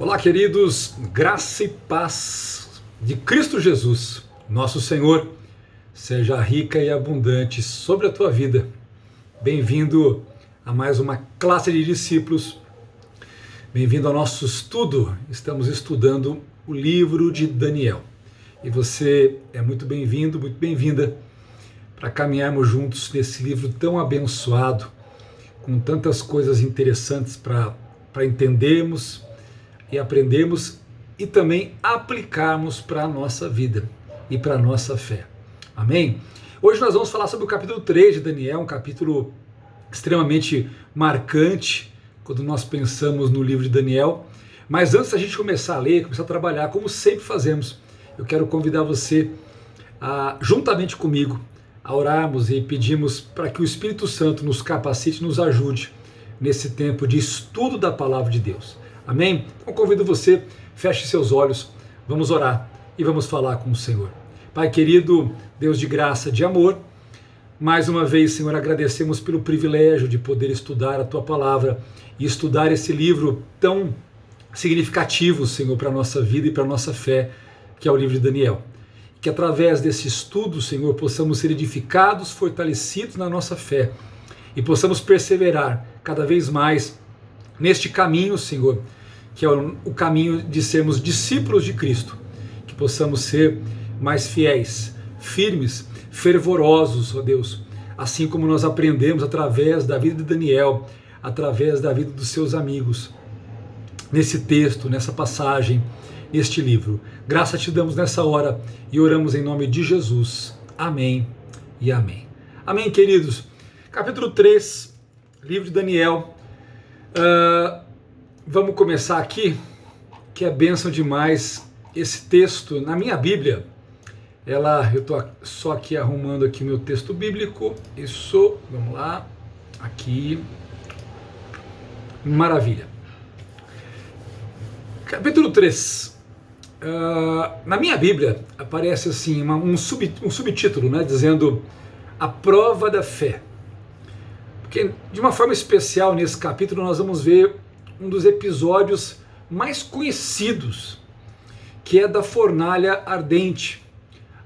Olá, queridos, graça e paz de Cristo Jesus, nosso Senhor, seja rica e abundante sobre a tua vida. Bem-vindo a mais uma classe de discípulos, bem-vindo ao nosso estudo. Estamos estudando o livro de Daniel e você é muito bem-vindo, muito bem-vinda para caminharmos juntos nesse livro tão abençoado, com tantas coisas interessantes para entendermos e aprendermos e também aplicarmos para a nossa vida e para a nossa fé. Amém? Hoje nós vamos falar sobre o capítulo 3 de Daniel, um capítulo extremamente marcante quando nós pensamos no livro de Daniel. Mas antes da gente começar a ler, começar a trabalhar, como sempre fazemos, eu quero convidar você a, juntamente comigo, a orarmos e pedirmos para que o Espírito Santo nos capacite, nos ajude nesse tempo de estudo da palavra de Deus. Amém? Então convido você, feche seus olhos, vamos orar e vamos falar com o Senhor. Pai querido, Deus de graça, de amor, mais uma vez, Senhor, agradecemos pelo privilégio de poder estudar a Tua palavra e estudar esse livro tão significativo, Senhor, para a nossa vida e para a nossa fé, que é o livro de Daniel. Que através desse estudo, Senhor, possamos ser edificados, fortalecidos na nossa fé e possamos perseverar cada vez mais neste caminho, Senhor, que é o caminho de sermos discípulos de Cristo, que possamos ser mais fiéis, firmes, fervorosos, ó Deus, assim como nós aprendemos através da vida de Daniel, através da vida dos seus amigos, nesse texto, nessa passagem, neste livro. Graça te damos nessa hora e oramos em nome de Jesus. Amém e amém. Amém, queridos. Capítulo 3, livro de Daniel. Vamos começar aqui, que é bênção demais esse texto. Na minha Bíblia, eu estou só aqui arrumando aqui meu texto bíblico. Isso, vamos lá, aqui. Maravilha. Capítulo 3. Na minha Bíblia aparece assim um subtítulo, né, dizendo a prova da fé. Porque de uma forma especial nesse capítulo nós vamos ver um dos episódios mais conhecidos, que é da fornalha ardente,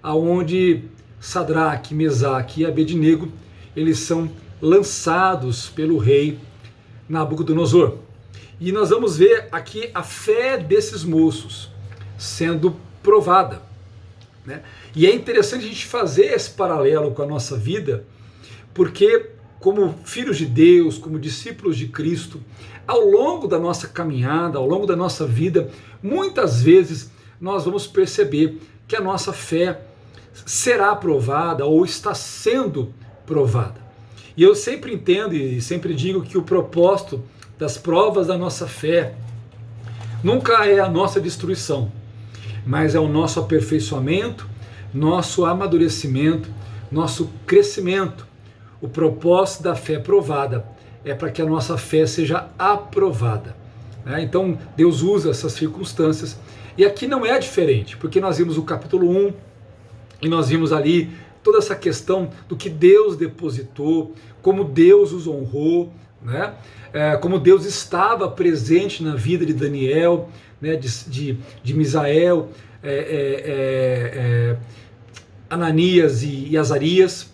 aonde Sadraque, Mesaque e Abednego, eles são lançados pelo rei Nabucodonosor. E nós vamos ver aqui a fé desses moços sendo provada, né? E é interessante a gente fazer esse paralelo com a nossa vida, porque como filhos de Deus, como discípulos de Cristo, ao longo da nossa caminhada, ao longo da nossa vida, muitas vezes nós vamos perceber que a nossa fé será provada ou está sendo provada. E eu sempre entendo e sempre digo que o propósito das provas da nossa fé nunca é a nossa destruição, mas é o nosso aperfeiçoamento, nosso amadurecimento, nosso crescimento. O propósito da fé provada é para que a nossa fé seja aprovada, né? Então Deus usa essas circunstâncias e aqui não é diferente, porque nós vimos o capítulo 1 e nós vimos ali toda essa questão do que Deus depositou, como Deus os honrou, né? Como Deus estava presente na vida de Daniel, né? de Misael, Ananias e Azarias.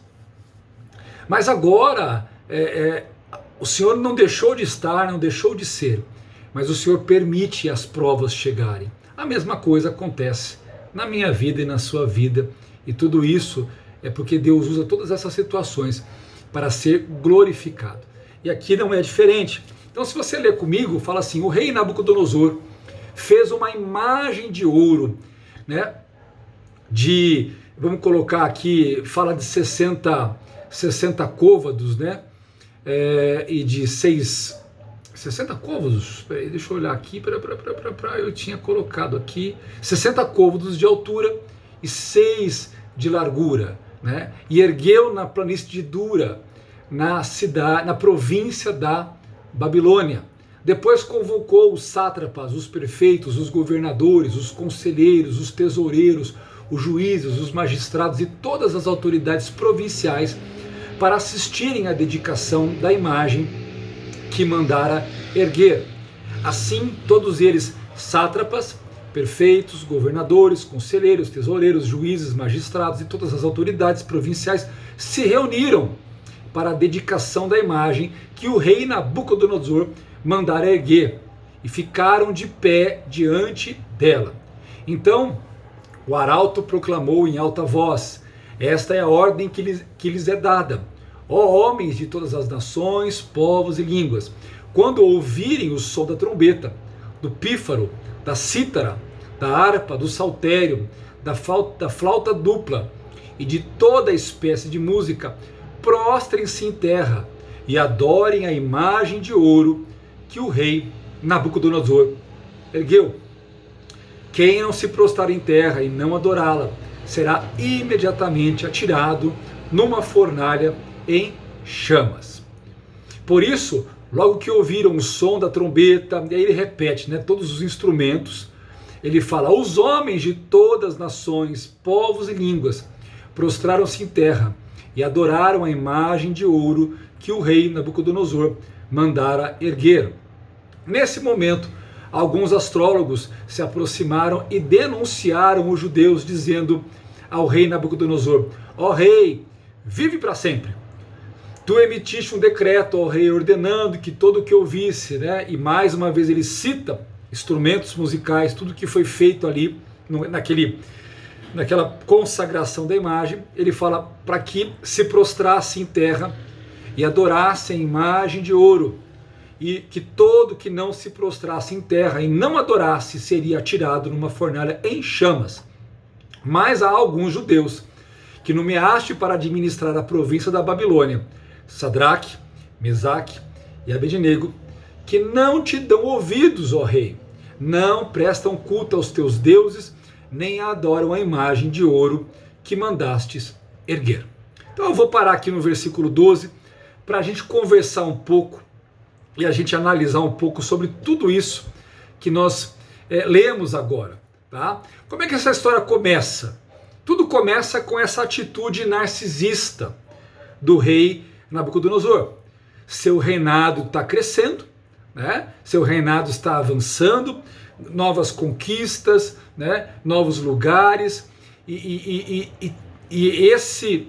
Mas agora o Senhor não deixou de estar, não deixou de ser, mas o Senhor permite as provas chegarem. A mesma coisa acontece na minha vida e na sua vida, e tudo isso é porque Deus usa todas essas situações para ser glorificado. E aqui não é diferente. Então se você ler comigo, fala assim: o rei Nabucodonosor fez uma imagem de ouro, né? Vamos colocar aqui, fala de 60 côvados, né? E de 60 côvados, peraí, deixa eu olhar aqui, eu tinha colocado aqui, 60 côvados de altura e 6 de largura, né? E ergueu na planície de Dura, na província da Babilônia. Depois convocou os sátrapas, os prefeitos, os governadores, os conselheiros, os tesoureiros, os juízes, os magistrados e todas as autoridades provinciais para assistirem à dedicação da imagem que mandara erguer. Assim, todos eles sátrapas, prefeitos, governadores, conselheiros, tesoureiros, juízes, magistrados e todas as autoridades provinciais se reuniram para a dedicação da imagem que o rei Nabucodonosor mandara erguer, e ficaram de pé diante dela. Então o arauto proclamou em alta voz: esta é a ordem que lhes é dada, ó homens de todas as nações, povos e línguas, quando ouvirem o som da trombeta, do pífaro, da cítara, da harpa, do saltério, da flauta dupla e de toda espécie de música, prostrem-se em terra e adorem a imagem de ouro que o rei Nabucodonosor ergueu. Quem não se prostrar em terra e não adorá-la será imediatamente atirado numa fornalha em chamas. Por isso, logo que ouviram o som da trombeta, e aí ele repete, todos os instrumentos, ele fala: os homens de todas as nações, povos e línguas prostraram-se em terra e adoraram a imagem de ouro que o rei Nabucodonosor mandara erguer. Nesse momento, alguns astrólogos se aproximaram e denunciaram os judeus, dizendo ao rei Nabucodonosor: ó rei, vive para sempre. Tu emitiste um decreto, ó rei, ordenando que todo o que ouvisse, e mais uma vez ele cita instrumentos musicais, tudo que foi feito ali naquela consagração da imagem, ele fala para que se prostrasse em terra e adorasse a imagem de ouro, e que todo que não se prostrasse em terra e não adorasse seria atirado numa fornalha em chamas. Mas há alguns judeus que nomeaste para administrar a província da Babilônia, Sadraque, Mesaque e Abednego, que não te dão ouvidos, ó rei, não prestam culto aos teus deuses, nem adoram a imagem de ouro que mandastes erguer. Então eu vou parar aqui no versículo 12 para a gente conversar um pouco e a gente analisar um pouco sobre tudo isso que nós lemos agora. Tá? Como é que essa história começa? Tudo começa com essa atitude narcisista do rei Nabucodonosor. Seu reinado está crescendo, seu reinado está avançando, novas conquistas, novos lugares, e esse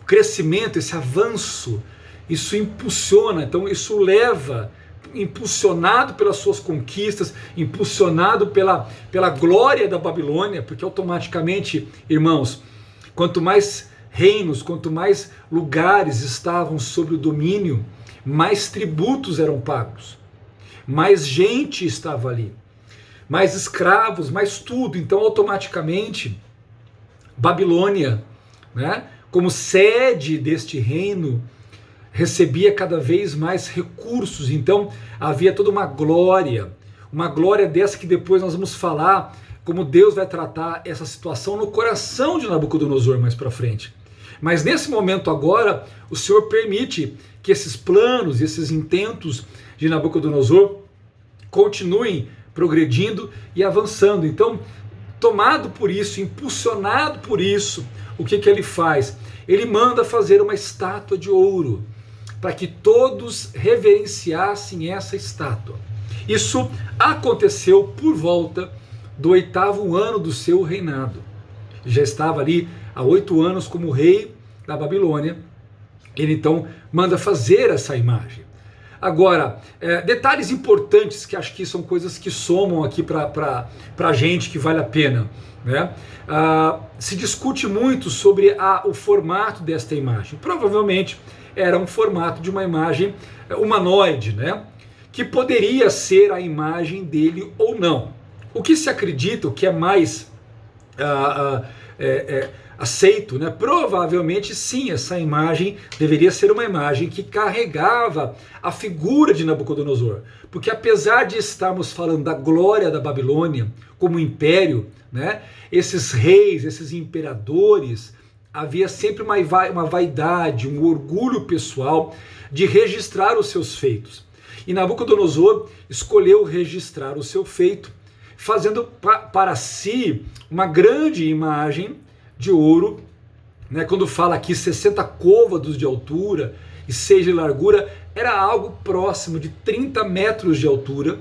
crescimento, esse avanço, isso impulsiona, então isso leva, impulsionado pelas suas conquistas, impulsionado pela glória da Babilônia, porque automaticamente, irmãos, quanto mais reinos, quanto mais lugares estavam sob o domínio, mais tributos eram pagos, mais gente estava ali, mais escravos, mais tudo. Então automaticamente Babilônia, como sede deste reino, recebia cada vez mais recursos. Então havia toda uma glória dessa que depois nós vamos falar como Deus vai tratar essa situação no coração de Nabucodonosor mais para frente. Mas nesse momento agora, o Senhor permite que esses planos, esses intentos de Nabucodonosor continuem progredindo e avançando. Então, tomado por isso, impulsionado por isso, o que ele faz? Ele manda fazer uma estátua de ouro, para que todos reverenciassem essa estátua. Isso aconteceu por volta do 8º ano do seu reinado. Já estava ali há 8 anos como rei da Babilônia. Ele então manda fazer essa imagem. Agora, detalhes importantes que acho que são coisas que somam aqui para a gente, que vale a pena. Se discute muito sobre o formato desta imagem. Provavelmente era um formato de uma imagem humanoide, que poderia ser a imagem dele ou não. O que se acredita, o que é mais aceito, provavelmente sim, essa imagem deveria ser uma imagem que carregava a figura de Nabucodonosor, porque apesar de estarmos falando da glória da Babilônia como império, esses reis, esses imperadores, havia sempre uma vaidade, um orgulho pessoal de registrar os seus feitos. E Nabucodonosor escolheu registrar o seu feito, fazendo para si uma grande imagem de ouro, quando fala aqui 60 côvados de altura e 6 de largura, era algo próximo de 30 metros de altura,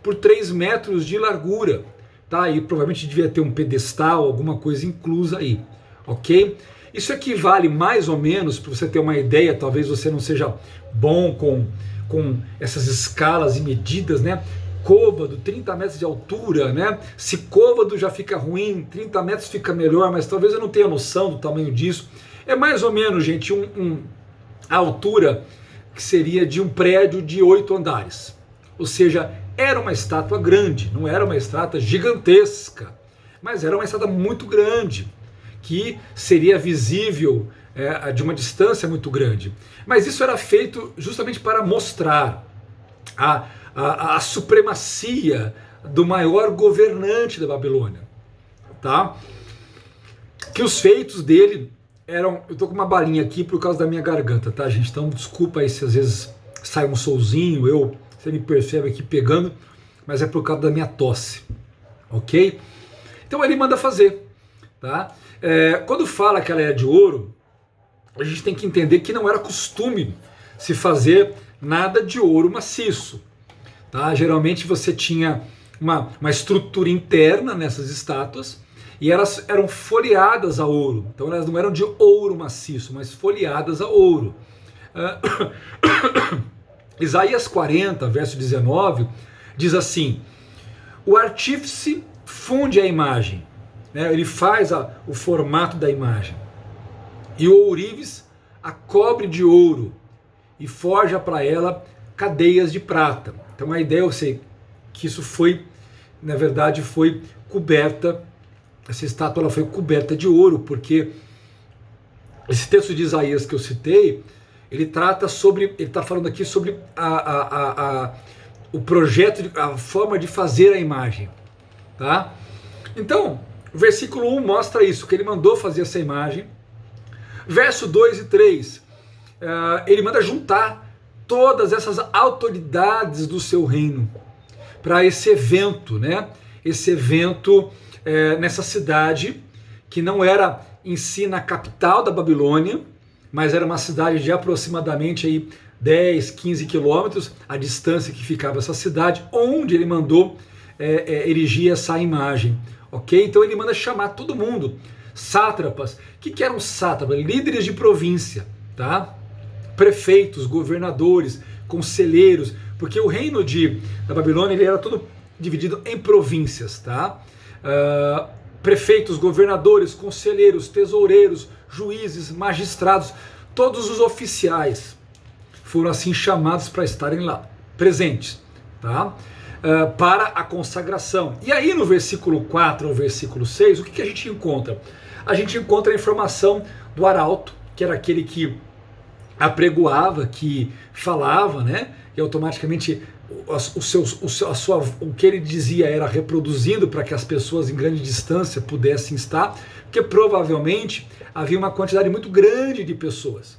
por 3 metros de largura, tá? E provavelmente devia ter um pedestal, alguma coisa inclusa aí, ok? Isso equivale mais ou menos, para você ter uma ideia, talvez você não seja bom com essas escalas e medidas, né? Côvado, 30 metros de altura, né? Se côvado já fica ruim, 30 metros fica melhor, mas talvez eu não tenha noção do tamanho disso. É mais ou menos, gente, a altura que seria de um prédio de 8 andares. Ou seja, era uma estátua grande, não era uma estátua gigantesca, mas era uma estátua muito grande, que seria visível de uma distância muito grande. Mas isso era feito justamente para mostrar a supremacia do maior governante da Babilônia, tá? Que os feitos dele eram... Eu tô com uma balinha aqui por causa da minha garganta, tá, gente? Então desculpa aí se às vezes sai um solzinho, você me percebe aqui pegando, mas é por causa da minha tosse, ok? Então ele manda fazer, tá? Quando fala que ela é de ouro, a gente tem que entender que não era costume se fazer nada de ouro maciço. Tá? Geralmente você tinha uma estrutura interna nessas estátuas e elas eram folheadas a ouro. Então elas não eram de ouro maciço, mas folheadas a ouro. Isaías 40, verso 19, diz assim: o artífice funde a imagem, né? Ele faz o formato da imagem, e o ourives a cobre de ouro e forja para ela cadeias de prata. Então a ideia, eu sei que isso foi, na verdade, foi coberta, essa estátua ela foi coberta de ouro, porque esse texto de Isaías que eu citei, ele está falando aqui sobre o projeto, a forma de fazer a imagem, tá? Então, o versículo 1 mostra isso, que ele mandou fazer essa imagem. Verso 2 e 3, ele manda juntar todas essas autoridades do seu reino para esse evento, né? Esse evento nessa cidade que não era em si na capital da Babilônia, mas era uma cidade de aproximadamente aí 10, 15 quilômetros a distância que ficava essa cidade, onde ele mandou erigir essa imagem, ok? Então ele manda chamar todo mundo, sátrapas. O que eram sátrapas? Líderes de província, tá? Prefeitos, governadores, conselheiros, porque o reino da Babilônia ele era todo dividido em províncias, tá? Prefeitos, governadores, conselheiros, tesoureiros, juízes, magistrados, todos os oficiais foram assim chamados para estarem lá, presentes, tá? Para a consagração. E aí no versículo 4 ao versículo 6, o que a gente encontra? A gente encontra a informação do arauto, que era aquele que apregoava, que falava, né? E automaticamente o que ele dizia era reproduzido para que as pessoas em grande distância pudessem estar, porque provavelmente havia uma quantidade muito grande de pessoas.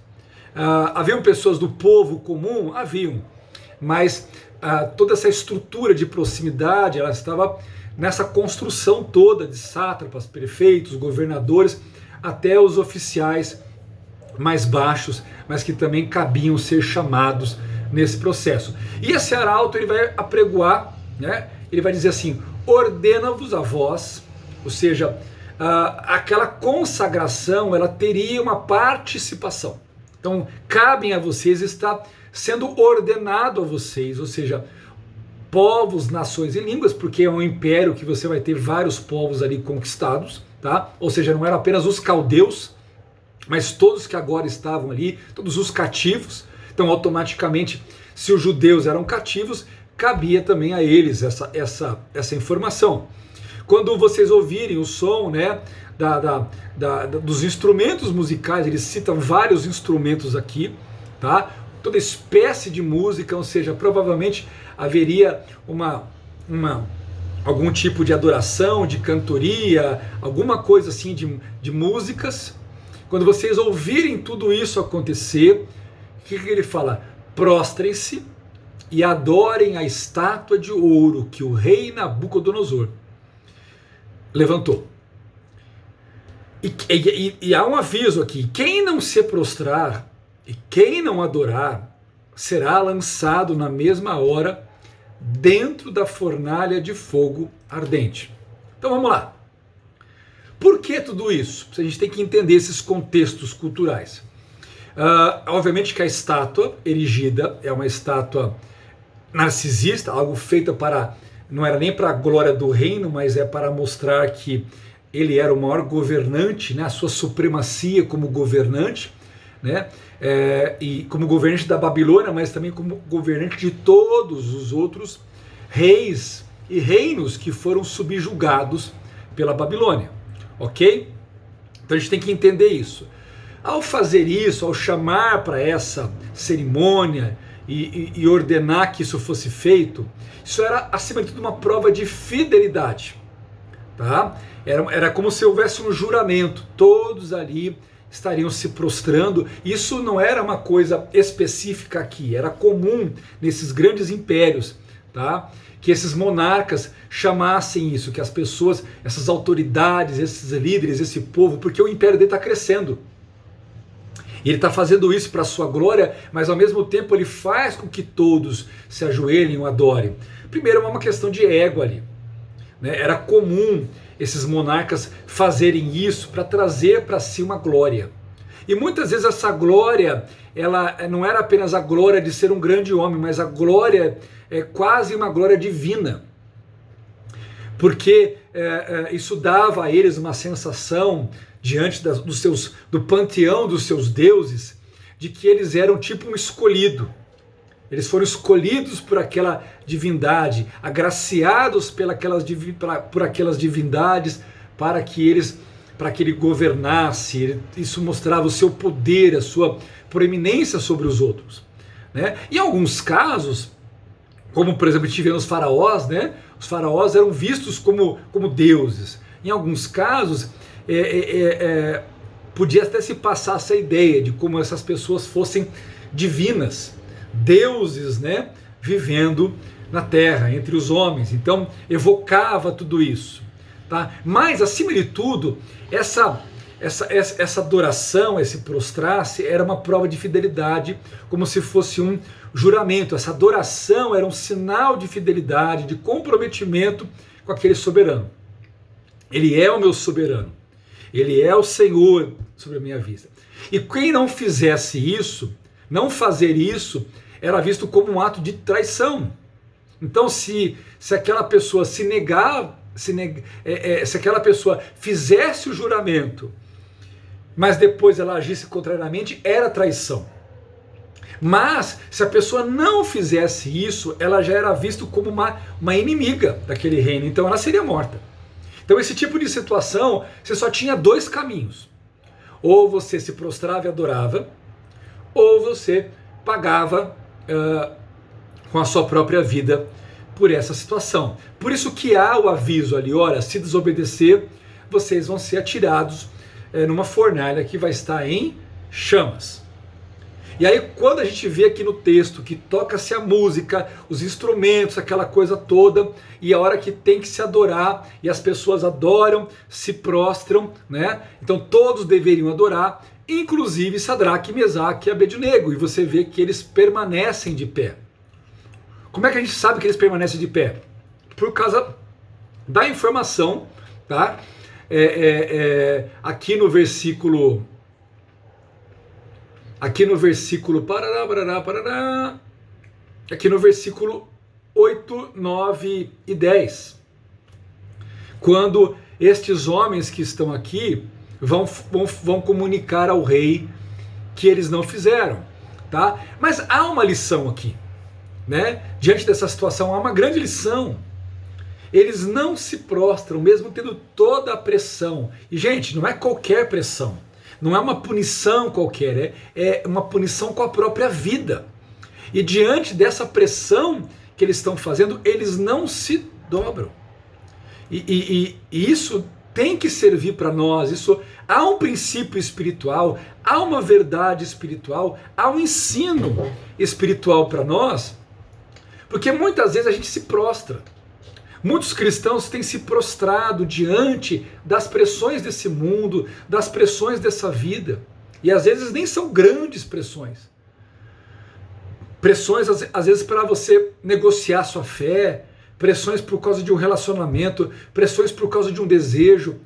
Haviam pessoas do povo comum? Haviam, mas toda essa estrutura de proximidade, ela estava nessa construção toda de sátrapas, prefeitos, governadores, até os oficiais mais baixos, mas que também cabiam ser chamados nesse processo. E esse arauto ele vai apregoar, né? Ele vai dizer assim: ordena-vos a vós, ou seja, aquela consagração ela teria uma participação. Então cabem a vocês, está sendo ordenado a vocês, ou seja, povos, nações e línguas, porque é um império que você vai ter vários povos ali conquistados, tá? Ou seja, não eram apenas os caldeus, mas todos que agora estavam ali, todos os cativos. Então, automaticamente, se os judeus eram cativos, cabia também a eles essa informação. Quando vocês ouvirem o som, né, dos instrumentos musicais, eles citam vários instrumentos aqui, tá? Toda espécie de música, ou seja, provavelmente haveria algum tipo de adoração, de cantoria, alguma coisa assim de músicas. Quando vocês ouvirem tudo isso acontecer, o que ele fala? Prostrem-se e adorem a estátua de ouro que o rei Nabucodonosor levantou. E há um aviso aqui: quem não se prostrar e quem não adorar será lançado na mesma hora dentro da fornalha de fogo ardente. Então vamos lá. Por que tudo isso? A gente tem que entender esses contextos culturais. Obviamente que a estátua erigida é uma estátua narcisista, algo feito para, não era nem para a glória do reino, mas é para mostrar que ele era o maior governante, né, a sua supremacia como governante, né, e como governante da Babilônia, mas também como governante de todos os outros reis e reinos que foram subjugados pela Babilônia, ok? Então a gente tem que entender isso. Ao fazer isso, ao chamar para essa cerimônia e ordenar que isso fosse feito, isso era, acima de tudo, uma prova de fidelidade. Tá? Era como se houvesse um juramento, todos ali estariam se prostrando. Isso não era uma coisa específica aqui, era comum nesses grandes impérios, tá? Que esses monarcas chamassem isso, que as pessoas, essas autoridades, esses líderes, esse povo, porque o império dele está crescendo. Ele está fazendo isso para a sua glória, mas ao mesmo tempo ele faz com que todos se ajoelhem e o adorem. Primeiro, é uma questão de ego ali. Né? Era comum esses monarcas fazerem isso para trazer para si uma glória. E muitas vezes essa glória, ela não era apenas a glória de ser um grande homem, mas a glória é quase uma glória divina. Porque isso dava a eles uma sensação, diante do panteão dos seus deuses, de que eles eram tipo um escolhido. Eles foram escolhidos por aquela divindade, agraciados por aquelas divindades para que ele governasse. Isso mostrava o seu poder, a sua proeminência sobre os outros. Né? Em alguns casos, como por exemplo tivemos os faraós, né? Os faraós eram vistos como deuses. Em alguns casos, podia até se passar essa ideia de como essas pessoas fossem divinas, deuses, né, vivendo na terra, entre os homens. Então evocava tudo isso, tá? Mas acima de tudo, essa adoração, esse prostrar-se, era uma prova de fidelidade, como se fosse um juramento. Essa adoração era um sinal de fidelidade, de comprometimento com aquele soberano. Ele é o meu soberano. Ele é o Senhor sobre a minha vida. E quem não fizesse isso, não fazer isso, era visto como um ato de traição. Então, se aquela pessoa se aquela pessoa fizesse o juramento, mas depois ela agisse contrariamente, era traição. Mas, se a pessoa não fizesse isso, ela já era vista como uma inimiga daquele reino, então ela seria morta. Então esse tipo de situação, você só tinha dois caminhos. Ou você se prostrava e adorava, ou você pagava com a sua própria vida por essa situação. Por isso que há o aviso ali, olha, se desobedecer, vocês vão ser atirados numa fornalha que vai estar em chamas. E aí quando a gente vê aqui no texto que toca-se a música, os instrumentos, aquela coisa toda, e a hora que tem que se adorar, e as pessoas adoram, se prostram, né? Então todos deveriam adorar, inclusive Sadraque, Mesaque e Abednego, e você vê que eles permanecem de pé. Como é que a gente sabe que eles permanecem de pé? Por causa da informação, tá? Aqui no versículo... Aqui no versículo 8, 9 e 10, quando estes homens que estão aqui vão comunicar ao rei que eles não fizeram, tá? Mas há uma lição aqui, né? Diante dessa situação há uma grande lição. Eles não se prostram, mesmo tendo toda a pressão. E gente, não é qualquer pressão. Não é uma punição qualquer, é uma punição com a própria vida. E diante dessa pressão que eles estão fazendo, eles não se dobram. E isso tem que servir para nós. Isso, há um princípio espiritual, há uma verdade espiritual, há um ensino espiritual para nós, porque muitas vezes a gente se prostra. Muitos cristãos têm se prostrado diante das pressões desse mundo, das pressões dessa vida. E às vezes nem são grandes pressões. pressões às vezes para você negociar sua fé, pressões por causa de um relacionamento, pressões por causa de um desejo,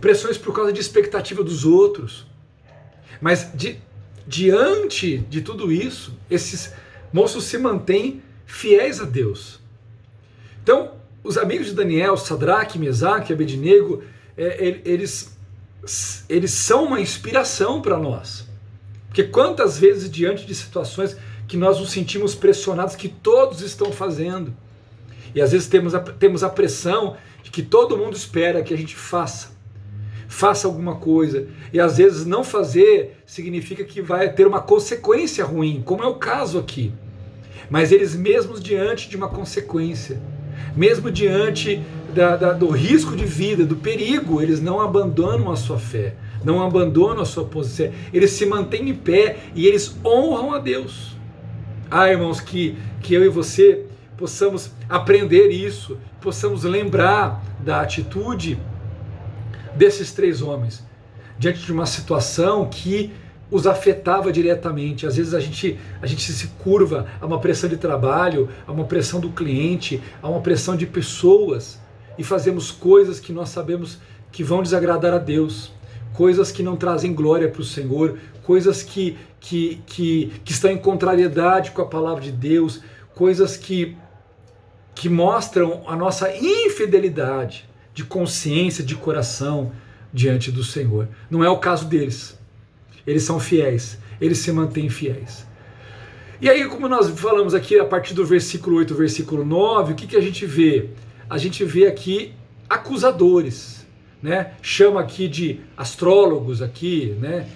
pressões por causa de expectativa dos outros. Mas diante de tudo isso, esses moços se mantêm fiéis a Deus. Então, os amigos de Daniel, Sadraque, Mesaque e Abednego, eles são uma inspiração para nós. Porque quantas vezes diante de situações que nós nos sentimos pressionados, que todos estão fazendo, e às vezes temos a pressão de que todo mundo espera que a gente faça alguma coisa, e às vezes não fazer significa que vai ter uma consequência ruim, como é o caso aqui. Mas eles mesmos diante de uma consequência, mesmo diante do risco de vida, do perigo, eles não abandonam a sua fé, não abandonam a sua posição, eles se mantêm em pé e eles honram a Deus. Irmãos, que eu e você possamos aprender isso, possamos lembrar da atitude desses 3 homens, diante de uma situação que os afetava diretamente. Às vezes a gente se curva a uma pressão de trabalho, a uma pressão do cliente, a uma pressão de pessoas, e fazemos coisas que nós sabemos que vão desagradar a Deus, coisas que não trazem glória para o Senhor, coisas que estão em contrariedade com a palavra de Deus, coisas que mostram a nossa infidelidade de consciência, de coração diante do Senhor. Não é o caso deles. Eles são fiéis, eles se mantêm fiéis. E aí, como nós falamos aqui, a partir do versículo 8, versículo 9, o que a gente vê? A gente vê aqui acusadores, né? Chama aqui de astrólogos aqui, né?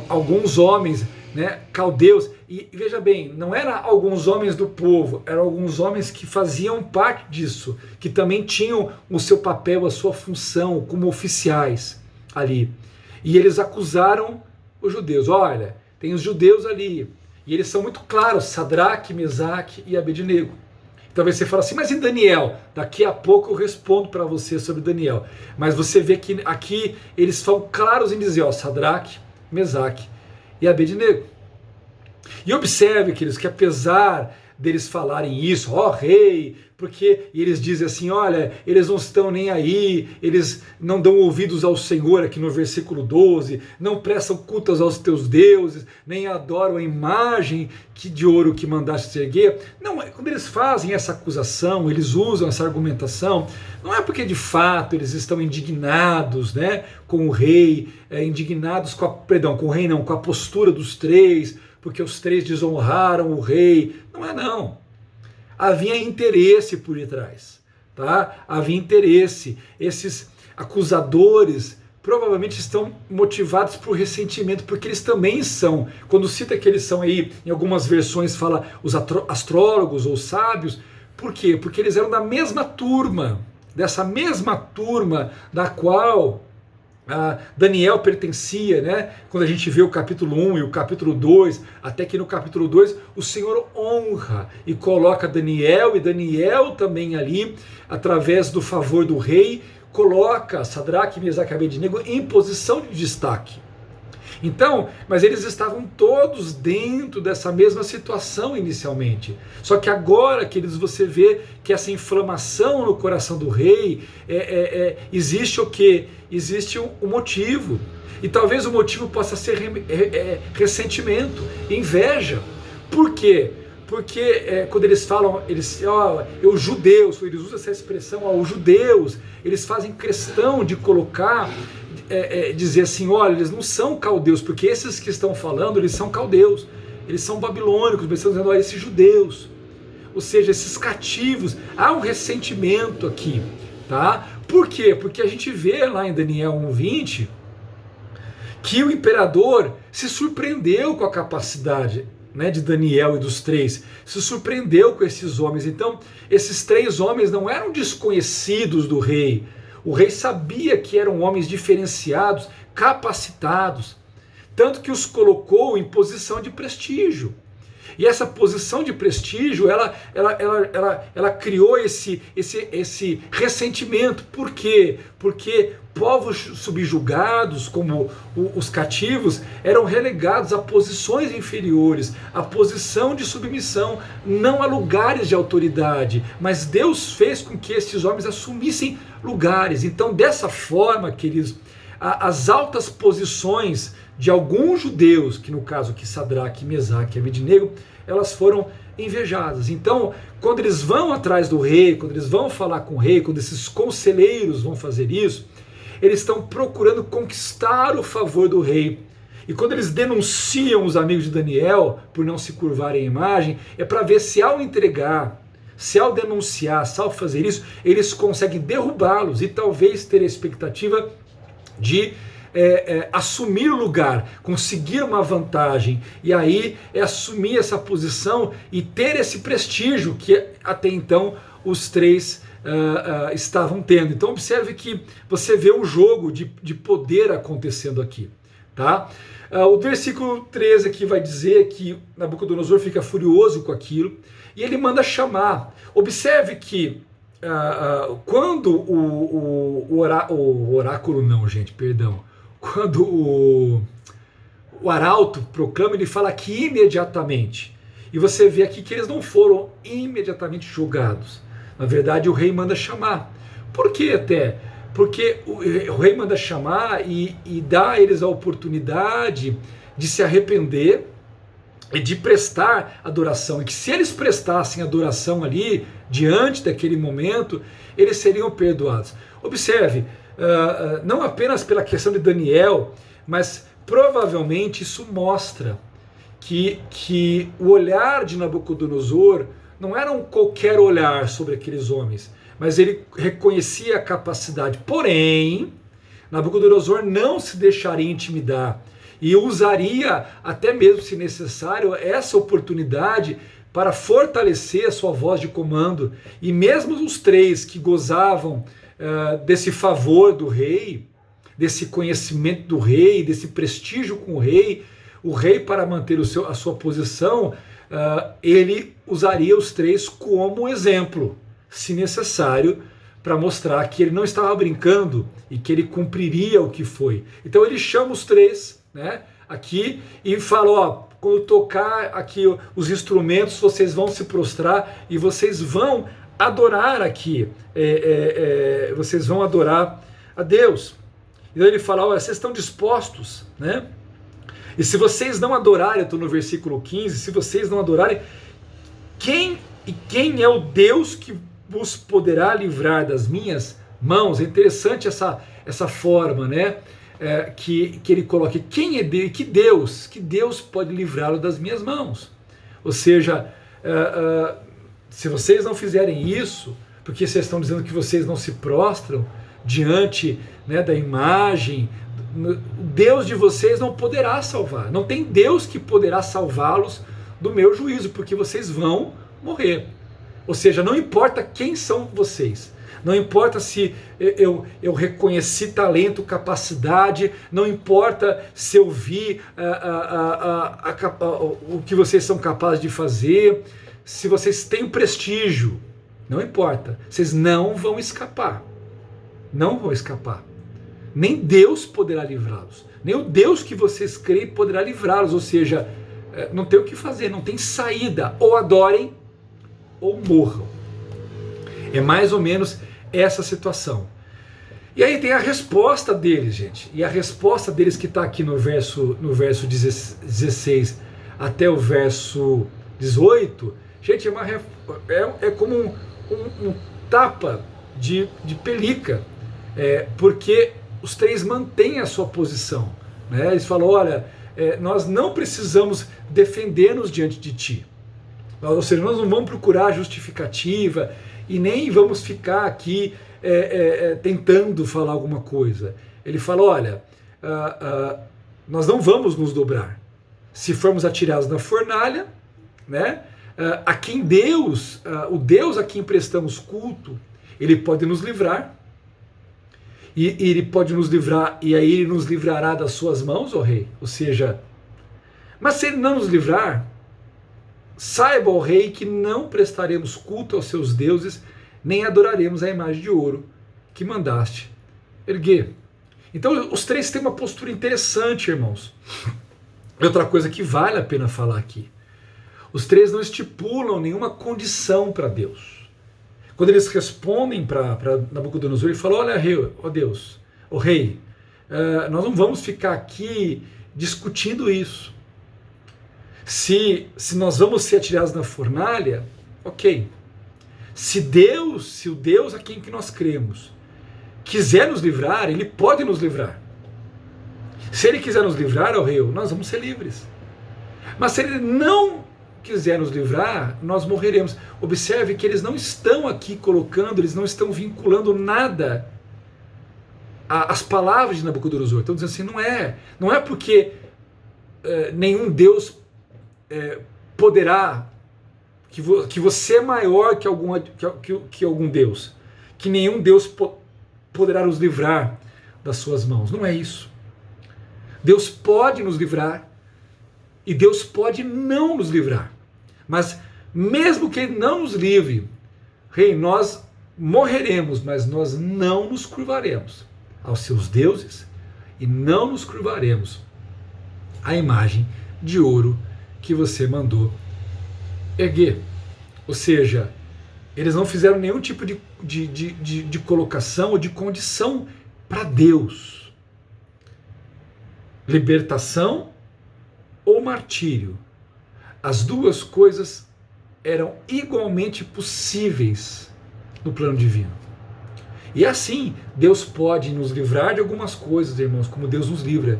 Alguns homens, né, caldeus, e veja bem, não eram alguns homens do povo, eram alguns homens que faziam parte disso, que também tinham o seu papel, a sua função como oficiais ali. E eles acusaram os judeus. Olha, tem os judeus ali, e eles são muito claros, Sadraque, Mesaque e Abednego. Talvez você fale assim, mas e Daniel? Daqui a pouco eu respondo para você sobre Daniel. Mas você vê que aqui eles são claros em dizer, Sadraque, Mesaque e Abednego. E observe, queridos, que apesar deles falarem isso, rei, porque e eles dizem assim, olha, eles não estão nem aí, eles não dão ouvidos ao Senhor, aqui no versículo 12, não prestam cultos aos teus deuses, nem adoram a imagem de ouro que mandaste se erguer. Não, quando eles fazem essa acusação, eles usam essa argumentação, não é porque de fato eles estão indignados, né, com o rei, indignados com a postura dos 3, porque os 3 desonraram o rei. Não é não. Havia interesse por detrás, tá? Havia interesse. Esses acusadores provavelmente estão motivados por ressentimento, porque eles também são, quando cita que eles são aí, em algumas versões fala os astrólogos ou sábios, por quê? Porque eles eram da mesma turma, dessa mesma turma da qual Daniel pertencia, né? Quando a gente vê o capítulo 1 e o capítulo 2, até que no capítulo 2 o Senhor honra e coloca Daniel, e Daniel também ali, através do favor do rei, coloca Sadraque, Mesaque e Abednego em posição de destaque. Então, mas eles estavam todos dentro dessa mesma situação inicialmente. Só que agora, queridos, você vê que essa inflamação no coração do rei, existe o quê? Existe um motivo. E talvez o motivo possa ser ressentimento, inveja. Por quê? Porque quando eles falam, os judeus, eles usam essa expressão, os judeus, eles fazem questão de colocar, dizer assim, olha, eles não são caldeus, porque esses que estão falando, eles são caldeus, eles são babilônicos, mas estão dizendo, olha, esses judeus, ou seja, esses cativos, há um ressentimento aqui, tá? Por quê? Porque a gente vê lá em Daniel 1:20 que o imperador se surpreendeu com a capacidade, né, de Daniel e dos 3, se surpreendeu com esses homens. Então, esses 3 homens não eram desconhecidos do rei. O rei sabia que eram homens diferenciados, capacitados, tanto que os colocou em posição de prestígio. E essa posição de prestígio, ela criou esse ressentimento. Por quê? Porque povos subjugados, como os cativos, eram relegados a posições inferiores, a posição de submissão, não a lugares de autoridade. Mas Deus fez com que esses homens assumissem lugares. Então, dessa forma, queridos, as altas posições de alguns judeus, que no caso aqui Sadraque, Mesaque e Abednego, elas foram invejadas. Então, quando eles vão atrás do rei, quando eles vão falar com o rei, quando esses conselheiros vão fazer isso, eles estão procurando conquistar o favor do rei. E quando eles denunciam os amigos de Daniel por não se curvarem à imagem, é para ver se ao entregar, se ao denunciar, se ao fazer isso, eles conseguem derrubá-los e talvez ter a expectativa de assumir o lugar, conseguir uma vantagem, e aí assumir essa posição e ter esse prestígio que até então os três estavam tendo. Então observe que você vê um jogo de poder acontecendo aqui, tá? O versículo 13 aqui vai dizer que Nabucodonosor fica furioso com aquilo e ele manda chamar. Observe que quando o oráculo não, gente, perdão, quando o arauto proclama, ele fala que imediatamente. E você vê aqui que eles não foram imediatamente julgados. Na verdade, o rei manda chamar. Por que até? Porque o rei manda chamar e dá a eles a oportunidade de se arrepender e de prestar adoração. E que se eles prestassem adoração ali, diante daquele momento, eles seriam perdoados. Observe, não apenas pela questão de Daniel, mas provavelmente isso mostra que o olhar de Nabucodonosor não era um qualquer olhar sobre aqueles homens, mas ele reconhecia a capacidade. Porém, Nabucodonosor não se deixaria intimidar e usaria, até mesmo se necessário, essa oportunidade para fortalecer a sua voz de comando. E mesmo os três que gozavam desse favor do rei, desse conhecimento do rei, desse prestígio com o rei, para manter a sua posição, ele usaria os três como exemplo, se necessário, para mostrar que ele não estava brincando e que ele cumpriria o que foi. Então ele chama os três, né, aqui e fala, ó, quando tocar aqui os instrumentos, vocês vão se prostrar e vocês vão adorar aqui, vocês vão adorar a Deus. Então ele fala, olha, vocês estão dispostos, né? E se vocês não adorarem, eu estou no versículo 15, se vocês não adorarem, quem é o Deus que vos poderá livrar das minhas mãos? É interessante essa forma, né? Que ele coloca, quem é Deus? Que Deus pode livrá-lo das minhas mãos? Ou seja, se vocês não fizerem isso, porque vocês estão dizendo que vocês não se prostram diante, né, da imagem, o Deus de vocês não poderá salvar. Não tem Deus que poderá salvá-los do meu juízo, porque vocês vão morrer. Ou seja, não importa quem são vocês, não importa se eu reconheci talento, capacidade, não importa se eu vi o que vocês são capazes de fazer, se vocês têm prestígio, não importa, vocês não vão escapar. Não vão escapar. Nem Deus poderá livrá-los. Nem o Deus que vocês creem poderá livrá-los. Ou seja, não tem o que fazer, não tem saída. Ou adorem, ou morram. É mais ou menos essa situação. E aí tem a resposta deles, gente. E a resposta deles que está aqui no verso 16 até o verso 18, gente, é como um tapa de pelica. Porque os três mantêm a sua posição, né? Eles falam, olha, nós não precisamos defender-nos diante de ti. Ou seja, nós não vamos procurar justificativa e nem vamos ficar aqui tentando falar alguma coisa. Ele fala, olha, nós não vamos nos dobrar. Se formos atirados na fornalha, né, a quem Deus, o Deus a quem prestamos culto, ele pode nos livrar. E ele pode nos livrar, e aí ele nos livrará das suas mãos, ó rei. Ou seja, mas se ele não nos livrar, saiba, ó rei, que não prestaremos culto aos seus deuses, nem adoraremos a imagem de ouro que mandaste erguer. Então os três têm uma postura interessante, irmãos. Outra coisa que vale a pena falar aqui. Os três não estipulam nenhuma condição para Deus. Quando eles respondem para Nabucodonosor, ele fala: olha, rei, ó Deus, ó rei, nós não vamos ficar aqui discutindo isso. Se nós vamos ser atirados na fornalha, ok. Se o Deus a quem que nós cremos quiser nos livrar, ele pode nos livrar. Se ele quiser nos livrar, ó rei, nós vamos ser livres. Mas se ele não quiser nos livrar, nós morreremos. Observe que eles não estão aqui colocando, eles não estão vinculando nada às palavras de Nabucodonosor. Estão dizendo assim, não é porque nenhum Deus poderá, que você é maior que algum Deus, que nenhum Deus poderá nos livrar das suas mãos. Não é isso. Deus pode nos livrar e Deus pode não nos livrar. Mas mesmo que Ele não nos livre, rei, nós morreremos, mas nós não nos curvaremos aos seus deuses e não nos curvaremos à imagem de ouro que você mandou erguer. Ou seja, eles não fizeram nenhum tipo de colocação ou de condição para Deus. Libertação ou martírio. As duas coisas eram igualmente possíveis no plano divino. E assim, Deus pode nos livrar de algumas coisas, irmãos, como Deus nos livra.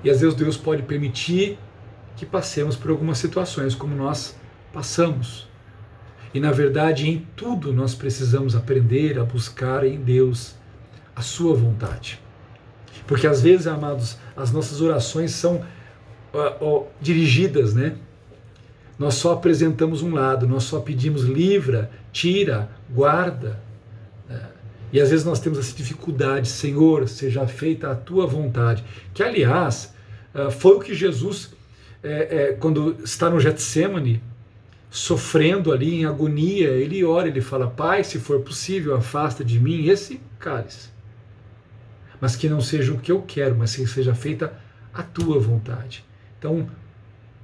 E às vezes Deus pode permitir que passemos por algumas situações como nós passamos. E na verdade, em tudo nós precisamos aprender a buscar em Deus a sua vontade. Porque às vezes, amados, as nossas orações são dirigidas, né? Nós só apresentamos um lado, nós só pedimos livra, tira, guarda. E às vezes nós temos essa dificuldade, Senhor, seja feita a tua vontade. Que aliás, foi o que Jesus, quando está no Getsêmani, sofrendo ali em agonia, ele ora, ele fala: Pai, se for possível, afasta de mim esse cálice. Mas que não seja o que eu quero, mas que seja feita a tua vontade. Então,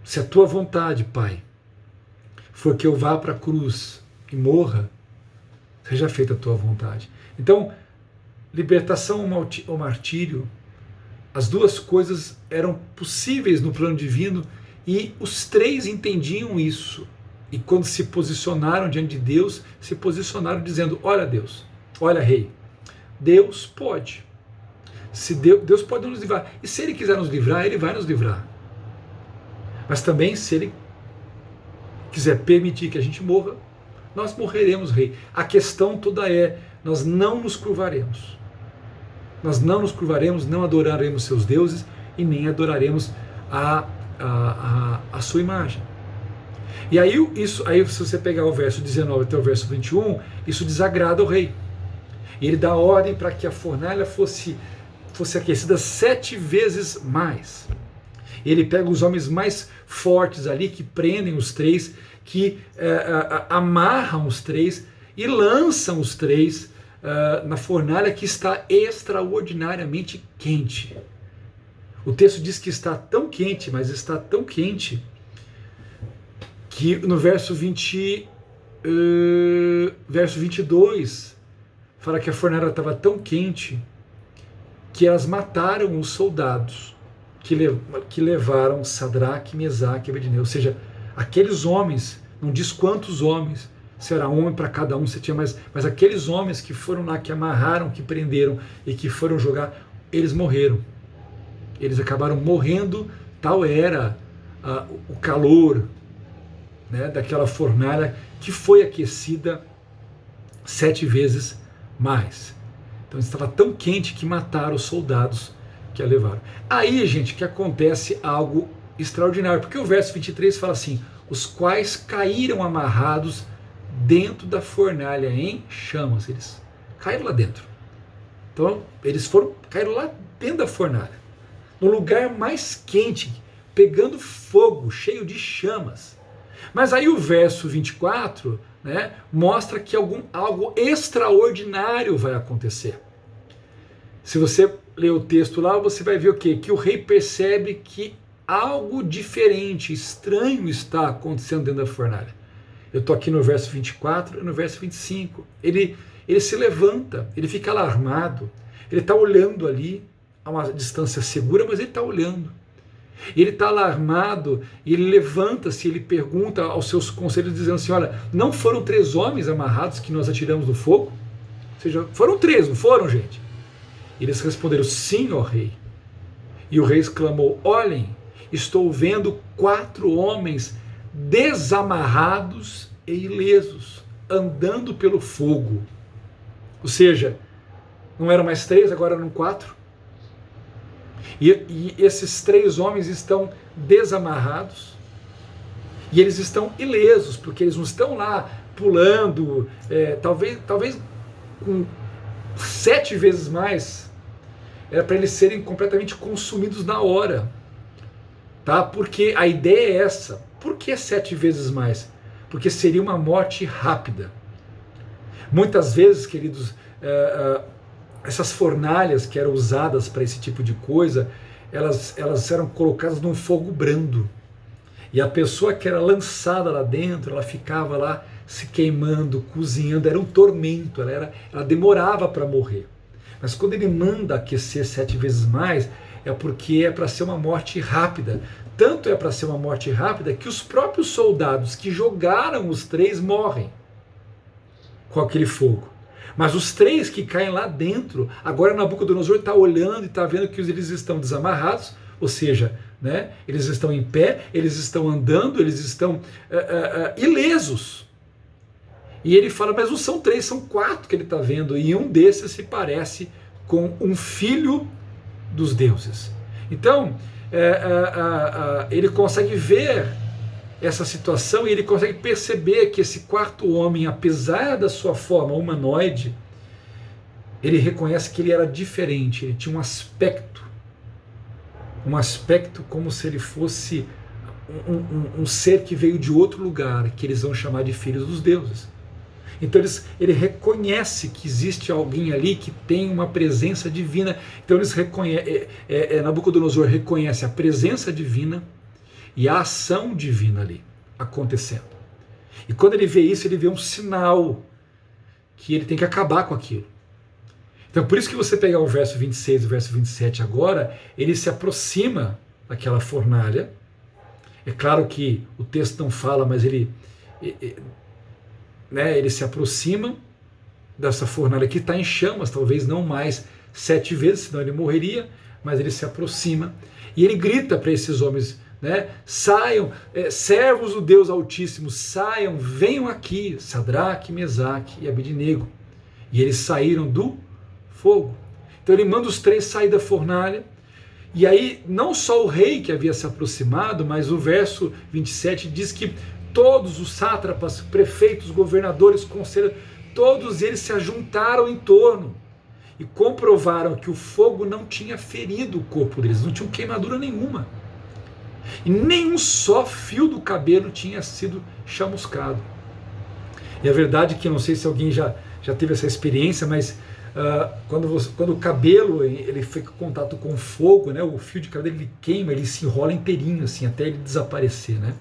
se a tua vontade, Pai, for que eu vá para a cruz e morra, seja feita a tua vontade. Então, libertação ou martírio, as duas coisas eram possíveis no plano divino e os três entendiam isso. E quando se posicionaram diante de Deus, se posicionaram dizendo: olha Deus, olha Rei, Deus pode. Se Deus pode nos livrar. E se Ele quiser nos livrar, Ele vai nos livrar. Mas também, se Ele quiser permitir que a gente morra, nós morreremos, Rei. A questão toda é: nós não nos curvaremos. Nós não nos curvaremos, não adoraremos seus deuses e nem adoraremos a sua imagem. E aí, se você pegar o verso 19 até o verso 21, isso desagrada ao rei. E ele dá ordem para que a fornalha fosse aquecida 7 vezes mais. Ele pega os homens mais fortes ali, que prendem os três, que amarram os três e lançam os três na fornalha, que está extraordinariamente quente. O texto diz que está tão quente, mas está tão quente, que no verso 22 fala que a fornalha estava tão quente que elas mataram os soldados que levaram Sadraque, Mesaque e Abednego. Ou seja, aqueles homens, não diz quantos homens, se era um para cada um, se tinha mais, mas aqueles homens que foram lá, que amarraram, que prenderam e que foram jogar, eles morreram. Eles acabaram morrendo, tal era o calor, né, daquela fornalha que foi aquecida 7 vezes mais. Então estava tão quente que mataram os soldados que a levaram. Aí, gente, que acontece algo extraordinário, porque o verso 23 fala assim: os quais caíram amarrados dentro da fornalha em chamas. Eles caíram lá dentro. Então, caíram lá dentro da fornalha, no lugar mais quente, pegando fogo, cheio de chamas. Mas aí o verso 24, né, mostra que algo extraordinário vai acontecer. Se você ler o texto lá, você vai ver o quê? Que o rei percebe que algo diferente, estranho está acontecendo dentro da fornalha. Eu estou aqui no verso 24 e no verso 25. Ele se levanta, ele fica alarmado, ele está olhando ali, a uma distância segura, mas ele está olhando. Ele está alarmado e ele levanta-se, ele pergunta aos seus conselheiros, dizendo assim: olha, não foram 3 homens amarrados que nós atiramos do fogo? Ou seja, foram 3, não foram, gente? Eles responderam: sim, ó rei. E o rei exclamou: olhem, estou vendo 4 homens desamarrados e ilesos, andando pelo fogo. Ou seja, não eram mais 3, agora eram 4. E esses 3 homens estão desamarrados e eles estão ilesos, porque eles não estão lá pulando, talvez com 7 vezes mais, era para eles serem completamente consumidos na hora, tá? Porque a ideia é essa. Por que 7 vezes mais? Porque seria uma morte rápida. Muitas vezes, queridos, essas fornalhas que eram usadas para esse tipo de coisa, elas eram colocadas num fogo brando. E a pessoa que era lançada lá dentro, ela ficava lá se queimando, cozinhando, era um tormento, ela demorava para morrer. Mas quando ele manda aquecer 7 vezes mais, é porque é para ser uma morte rápida. Tanto é para ser uma morte rápida que os próprios soldados que jogaram os 3 morrem com aquele fogo. Mas os 3 que caem lá dentro, agora Nabucodonosor está olhando e está vendo que eles estão desamarrados, ou seja, né, eles estão em pé, eles estão andando, eles estão ilesos. E ele fala: mas não são 3, são 4 que ele está vendo, e um desses se parece com um filho dos deuses. Então, ele consegue ver essa situação e ele consegue perceber que esse 4º homem, apesar da sua forma humanoide, ele reconhece que ele era diferente, ele tinha um aspecto como se ele fosse um ser que veio de outro lugar, que eles vão chamar de filhos dos deuses. Então ele reconhece que existe alguém ali que tem uma presença divina. Então Nabucodonosor reconhece a presença divina e a ação divina ali acontecendo. E quando ele vê isso, ele vê um sinal que ele tem que acabar com aquilo. Então por isso que você pegar o verso 26 e o verso 27 agora, ele se aproxima daquela fornalha. É claro que o texto não fala, mas ele se aproxima dessa fornalha que está em chamas, talvez não mais 7 vezes, senão ele morreria, mas ele se aproxima e ele grita para esses homens, né, saiam, servos do Deus Altíssimo, saiam, venham aqui, Sadraque, Mesaque e Abednego. E eles saíram do fogo. Então ele manda os 3 sair da fornalha, e aí não só o rei que havia se aproximado, mas o verso 27 diz que todos os sátrapas, prefeitos, governadores, conselheiros, todos eles se ajuntaram em torno e comprovaram que o fogo não tinha ferido o corpo deles, não tinham queimadura nenhuma. E nem um só fio do cabelo tinha sido chamuscado. E a verdade é que, não sei se alguém já teve essa experiência, mas quando o cabelo ele fica em contato com o fogo, né, o fio de cabelo ele queima, ele se enrola inteirinho, assim, até ele desaparecer, né?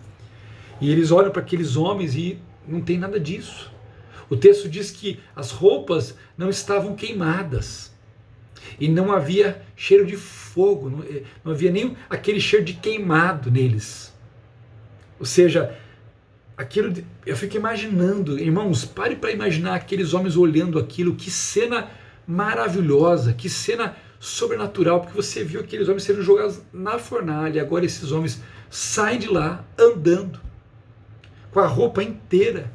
E eles olham para aqueles homens e não tem nada disso. O texto diz que as roupas não estavam queimadas. E não havia cheiro de fogo, não havia nem aquele cheiro de queimado neles. Ou seja, eu fico imaginando, irmãos, pare para imaginar aqueles homens olhando aquilo, que cena maravilhosa, que cena sobrenatural, porque você viu aqueles homens serem jogados na fornalha, agora esses homens saem de lá andando, com a roupa inteira,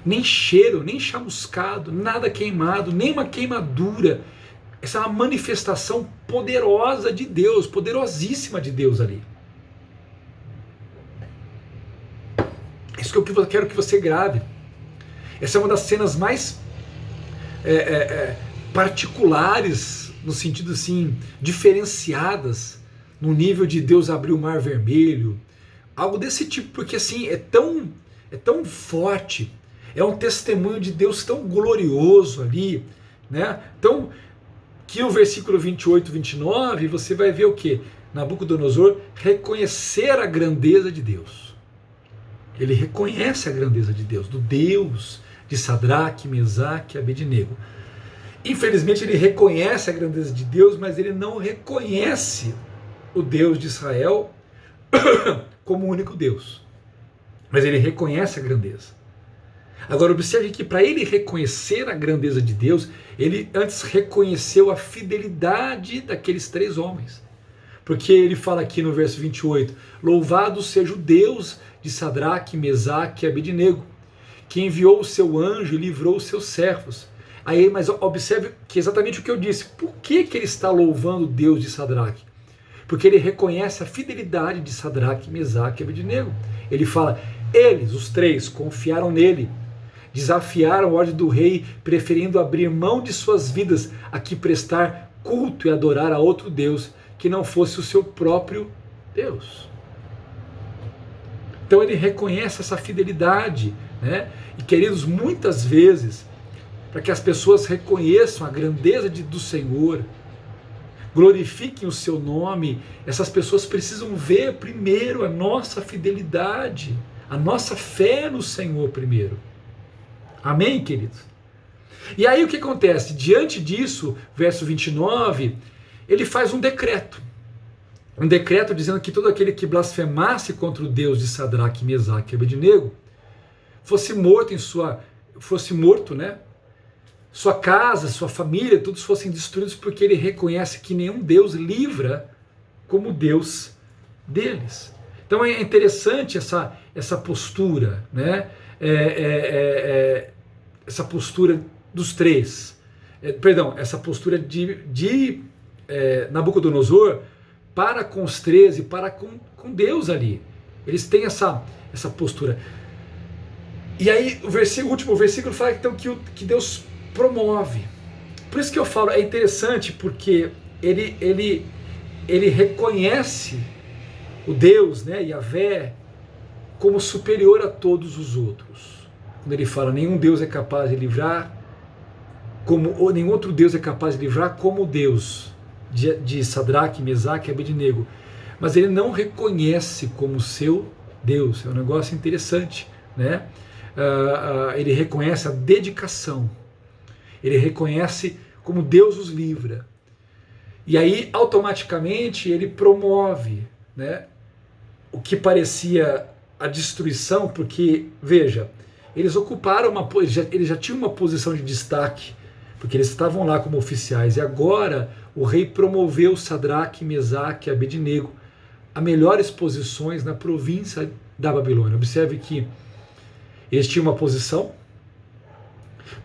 nem cheiro, nem chamuscado, nada queimado, nem uma queimadura. Essa é uma manifestação poderosa de Deus, poderosíssima de Deus ali. Isso que eu quero que você grave. Essa é uma das cenas mais particulares, no sentido assim, diferenciadas, no nível de Deus abrir o mar vermelho, Algo desse tipo, porque assim, é tão forte, é um testemunho de Deus tão glorioso ali, né? Então, que o versículo 28, 29, você vai ver o que? Nabucodonosor reconhecer a grandeza de Deus. Ele reconhece a grandeza de Deus, do Deus de Sadraque, Mesaque e Abednego. Infelizmente ele reconhece a grandeza de Deus, mas ele não reconhece o Deus de Israel como o único Deus. Mas ele reconhece a grandeza. Agora observe que para ele reconhecer a grandeza de Deus, ele antes reconheceu a fidelidade daqueles três homens. Porque ele fala aqui no verso 28, louvado seja o Deus de Sadraque, Mesaque e Abednego, que enviou o seu anjo e livrou os seus servos. Aí, mas observe que exatamente o que eu disse. Por que ele está louvando o Deus de Sadraque? Porque ele reconhece a fidelidade de Sadraque, Mesaque e Abednego. Ele fala, eles, os três, confiaram nele, desafiaram a ordem do rei, preferindo abrir mão de suas vidas a que prestar culto e adorar a outro Deus que não fosse o seu próprio Deus. Então ele reconhece essa fidelidade, né? E queridos, muitas vezes, para que as pessoas reconheçam a grandeza do Senhor, glorifiquem o seu nome, essas pessoas precisam ver primeiro a nossa fidelidade, a nossa fé no Senhor primeiro. Amém, queridos? E aí o que acontece? Diante disso, verso 29, ele faz um decreto. Um decreto dizendo que todo aquele que blasfemasse contra o Deus de Sadraque, Mesaque e Abednego fosse morto, né? Sua casa, sua família, todos fossem destruídos, porque ele reconhece que nenhum Deus livra como Deus deles. Então é interessante essa postura, né? Essa postura dos três. Essa postura de Nabucodonosor para com os três e para com Deus ali. Eles têm essa postura. E aí o último versículo fala então que Deus promove. Por isso que eu falo, é interessante, porque ele reconhece o Deus, né, Yahvé, como superior a todos os outros. Quando ele fala, nenhum Deus é capaz de livrar, ou nenhum outro Deus é capaz de livrar como o Deus de Sadraque, Mesaque e Abednego. Mas ele não reconhece como seu Deus. É um negócio interessante, né? Ele reconhece a dedicação. Ele reconhece como Deus os livra. E aí, automaticamente, ele promove, né, o que parecia a destruição, porque, veja, eles ocuparam eles já tinham uma posição de destaque, porque eles estavam lá como oficiais, e agora o rei promoveu Sadraque, Mesaque e Abednego a melhores posições na província da Babilônia. Observe que eles tinham uma posição,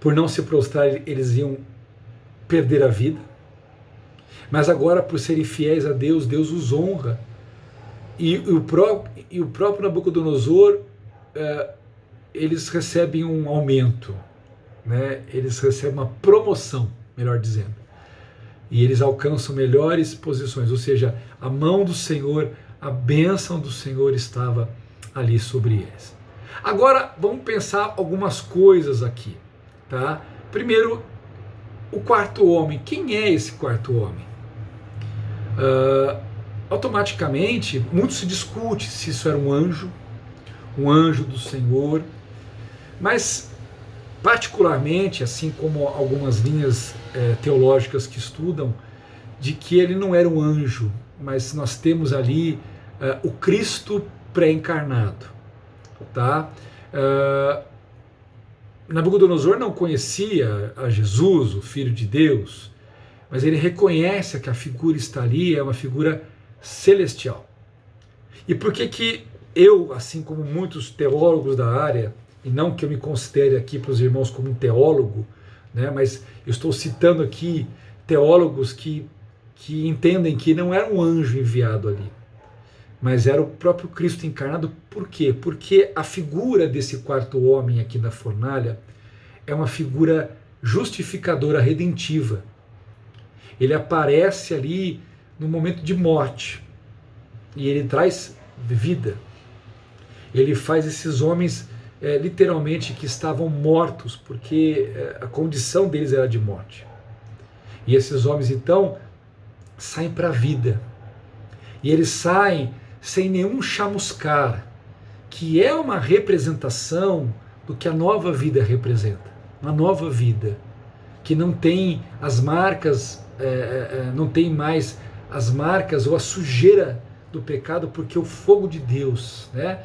por não se prostrar eles iam perder a vida, mas agora, por serem fiéis a Deus, Deus os honra. E o próprio Nabucodonosor, eles recebem um aumento, né? Eles recebem uma promoção, melhor dizendo. E eles alcançam melhores posições, ou seja, a mão do Senhor, a bênção do Senhor estava ali sobre eles. Agora, vamos pensar algumas coisas aqui, tá? Primeiro, o quarto homem. Quem é esse quarto homem? Automaticamente, muito se discute se isso era um anjo do Senhor, mas particularmente, assim como algumas linhas teológicas que estudam, de que ele não era um anjo, mas nós temos ali o Cristo pré-encarnado, tá? Nabucodonosor não conhecia a Jesus, o Filho de Deus, mas ele reconhece que a figura está ali, é uma figura celestial. E por que eu, assim como muitos teólogos da área, e não que eu me considere aqui para os irmãos como um teólogo, né, mas eu estou citando aqui teólogos que entendem que não era um anjo enviado ali, mas era o próprio Cristo encarnado. Por quê? Porque a figura desse quarto homem aqui da fornalha é uma figura justificadora, redentiva. Ele aparece ali no momento de morte e ele traz vida. ele faz esses homens literalmente que estavam mortos, porque a condição deles era de morte. E esses homens então saem para a vida. E eles saem sem nenhum chamuscar, que é uma representação do que a nova vida representa. Uma nova vida que não tem as marcas, não tem mais as marcas ou a sujeira do pecado, porque o fogo de Deus, né,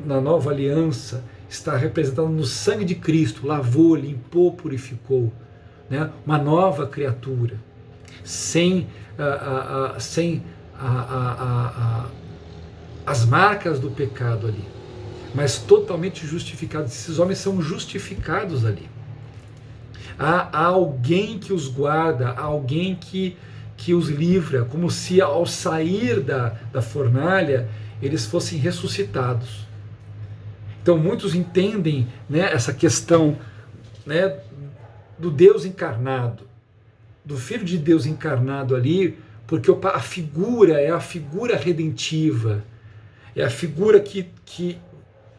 na nova aliança está representado no sangue de Cristo, lavou, limpou, purificou, né, uma nova criatura, sem as marcas do pecado ali, mas totalmente justificados. Esses homens são justificados ali. Há alguém que os guarda, há alguém que os livra, como se ao sair da fornalha eles fossem ressuscitados. Então muitos entendem, né, essa questão, né, do Deus encarnado, do Filho de Deus encarnado ali, porque a figura é a figura redentiva, é a figura que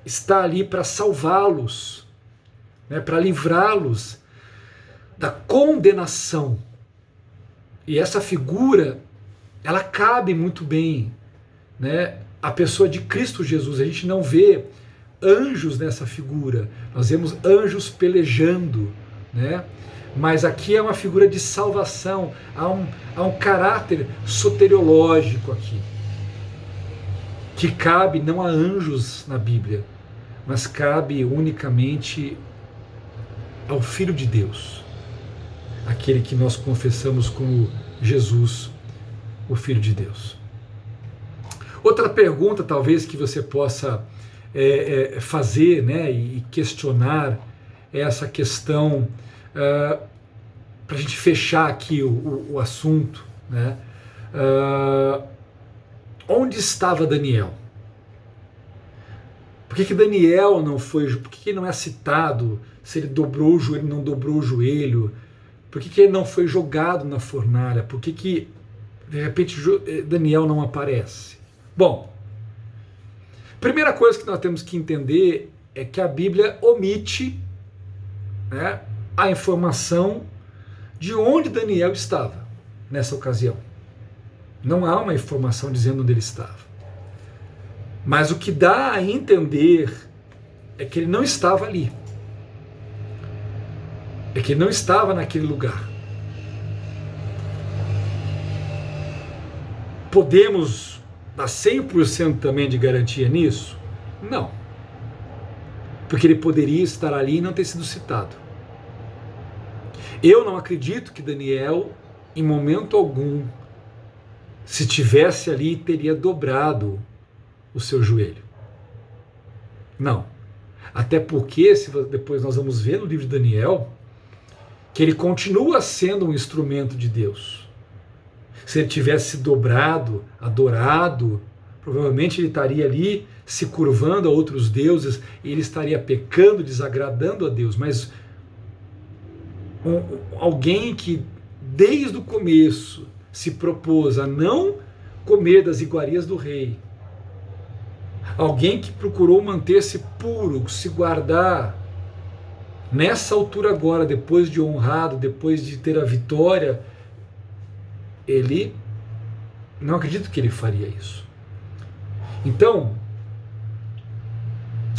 está ali para salvá-los, né, para livrá-los da condenação. E essa figura, ela cabe muito bem, né, a pessoa de Cristo Jesus. A gente não vê anjos nessa figura, nós vemos anjos pelejando, né? Mas aqui é uma figura de salvação, há um caráter soteriológico aqui, que cabe não a anjos na Bíblia, mas cabe unicamente ao Filho de Deus, aquele que nós confessamos como Jesus, o Filho de Deus. Outra pergunta talvez que você possa fazer, né, e questionar é essa questão, para a gente fechar aqui o assunto, né? Onde estava Daniel? Por que Daniel não foi? Por que ele não é citado? Se ele dobrou o joelho, não dobrou o joelho? Por que ele não foi jogado na fornalha? Por que de repente Daniel não aparece? Bom, primeira coisa que nós temos que entender é que a Bíblia omite, né, a informação de onde Daniel estava nessa ocasião. Não há uma informação dizendo onde ele estava. Mas o que dá a entender é que ele não estava ali. É que ele não estava naquele lugar. Podemos dar 100% também de garantia nisso? Não. Porque ele poderia estar ali e não ter sido citado. Eu não acredito que Daniel, em momento algum, se tivesse ali, teria dobrado o seu joelho. Não. Até porque, depois nós vamos ver no livro de Daniel, que ele continua sendo um instrumento de Deus. Se ele tivesse dobrado, adorado, provavelmente ele estaria ali se curvando a outros deuses, e ele estaria pecando, desagradando a Deus. Mas alguém que desde o começo se propôs a não comer das iguarias do rei, alguém que procurou manter-se puro, se guardar, nessa altura agora, depois de honrado, depois de ter a vitória, ele, não acredito que ele faria isso. Então,